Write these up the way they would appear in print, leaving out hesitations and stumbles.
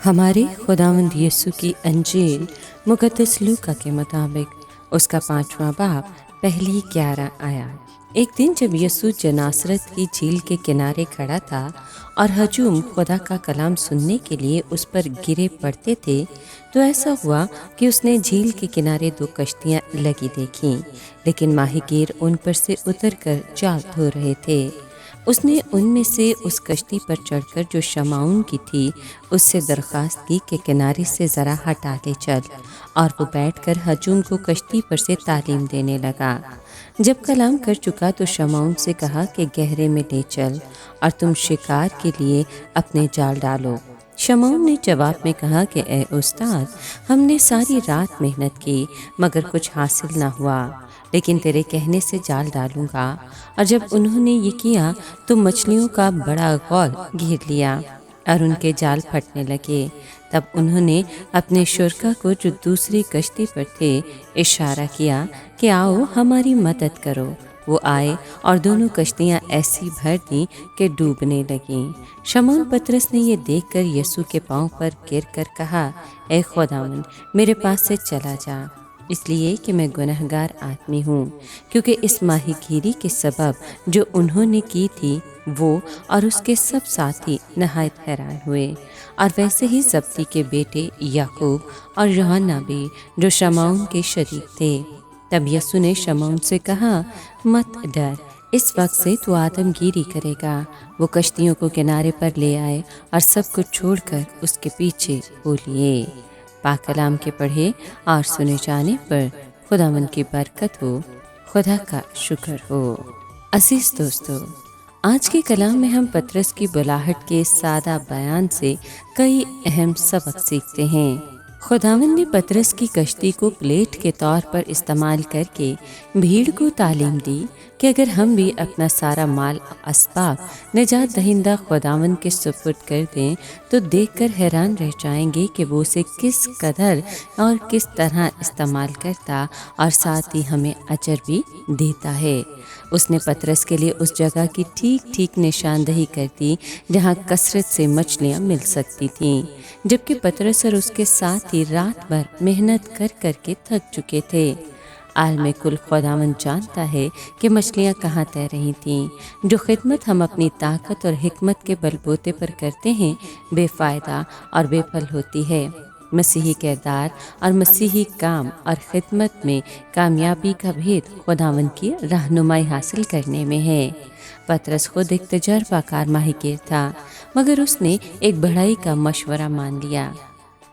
ہمارے خداوند یسوع کی انجیل مقدس لوکا کے مطابق اس کا 5واں باب پہلی 11 آیات۔ ایک دن جب یسوع جناسرت کی جھیل کے کنارے کھڑا تھا اور ہجوم خدا کا کلام سننے کے لیے اس پر گرے پڑتے تھے، تو ایسا ہوا کہ اس نے جھیل کے کنارے 2 کشتیاں لگی دیکھیں، لیکن ماہی گیر ان پر سے اتر کر جال دھو رہے تھے۔ اس نے ان میں سے اس کشتی پر چڑھ کر جو شمعون کی تھی اس سے درخواست کی کہ کنارے سے ذرا ہٹا لے چل، اور وہ بیٹھ کر ہجوم کو کشتی پر سے تعلیم دینے لگا۔ جب کلام کر چکا تو شمعون سے کہا کہ گہرے میں لے چل اور تم شکار کے لیے اپنے جال ڈالو۔ شمعون نے جواب میں کہا کہ اے استاد، ہم نے ساری رات محنت کی مگر کچھ حاصل نہ ہوا، لیکن تیرے کہنے سے جال ڈالوں گا۔ اور جب انہوں نے یہ کیا تو مچھلیوں کا بڑا غول گھیر لیا اور ان کے جال پھٹنے لگے۔ تب انہوں نے اپنے شرکا کو جو دوسری کشتی پر تھے اشارہ کیا کہ آؤ ہماری مدد کرو۔ وہ آئے اور دونوں کشتیاں ایسی بھر دیں کہ ڈوبنے لگیں۔ شمعون پطرس نے یہ دیکھ کر یسوع کے پاؤں پر گر کر کہا، اے خداوند، میرے پاس سے چلا جا، اس لیے کہ میں گنہگار آدمی ہوں، کیونکہ اس ماہی گیری کے سبب جو انہوں نے کی تھی وہ اور اس کے سب ساتھی نہایت حیران ہوئے۔ اور ویسے ہی زبدی کے بیٹے یعقوب اور یوحنا بھی جو شمعون کے شریک تھے۔ تب یسوع نے شمعون سے کہا، مت ڈر، اس وقت سے تو آدم گیری کرے گا۔ وہ کشتیوں کو کنارے پر لے آئے اور سب کچھ چھوڑ کر اس کے پیچھے ہو لیے۔ پاک کلام کے پڑھے اور سنے جانے پر خداوند کی برکت ہو، خدا کا شکر ہو۔ عزیز دوستو، آج کے کلام میں ہم پطرس کی بلاہٹ کے سادہ بیان سے کئی اہم سبق سیکھتے ہیں۔ خداوند نے پطرس کی کشتی کو پلیٹ کے طور پر استعمال کر کے بھیڑ کو تعلیم دی کہ اگر ہم بھی اپنا سارا مال اسباب نجات دہندہ خداوند کے سپرد کر دیں تو دیکھ کر حیران رہ جائیں گے کہ وہ اسے کس قدر اور کس طرح استعمال کرتا اور ساتھ ہی ہمیں اجر بھی دیتا ہے۔ اس نے پطرس کے لیے اس جگہ کی ٹھیک نشاندہی کر دی جہاں کثرت سے مچھلیاں مل سکتی تھیں، جبکہ پطرس اور اس کے ساتھی رات بھر محنت کر کے تھک چکے تھے۔ عالم کل خداوند جانتا ہے کہ مچھلیاں کہاں تیر رہی تھیں۔ جو خدمت ہم اپنی طاقت اور حکمت کے بل بوتے پر کرتے ہیں بے فائدہ اور بے پھل ہوتی ہے۔ مسیحی کردار اور مسیحی کام اور خدمت میں کامیابی کا بھید خداوند کی رہنمائی حاصل کرنے میں ہے۔ پطرس خود ایک تجربہ کار ماہی گیر تھا، مگر اس نے ایک بڑھائی کا مشورہ مان لیا۔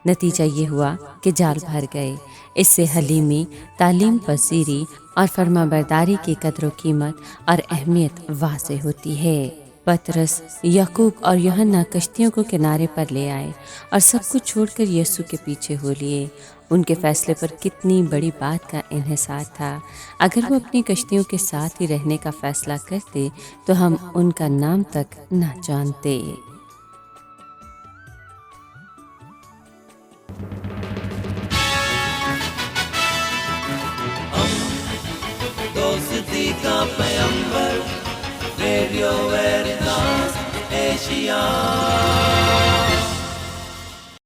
نتیجہ یہ ہوا کہ جال بھر گئے۔ اس سے حلیمی، تعلیم پذیری اور فرما برداری کی قدر و قیمت اور اہمیت واضح ہوتی ہے۔ پطرس، یعقوب اور یوحنا کشتیوں کو کنارے پر لے آئے اور سب کچھ چھوڑ کر یسوع کے پیچھے ہو لیے۔ ان کے فیصلے پر کتنی بڑی بات کا انحصار تھا۔ اگر وہ اپنی کشتیوں کے ساتھ ہی رہنے کا فیصلہ کرتے تو ہم ان کا نام تک نہ جانتے۔ دوستی کا پیمبر، ریڈیو ویریتاس ایشیا۔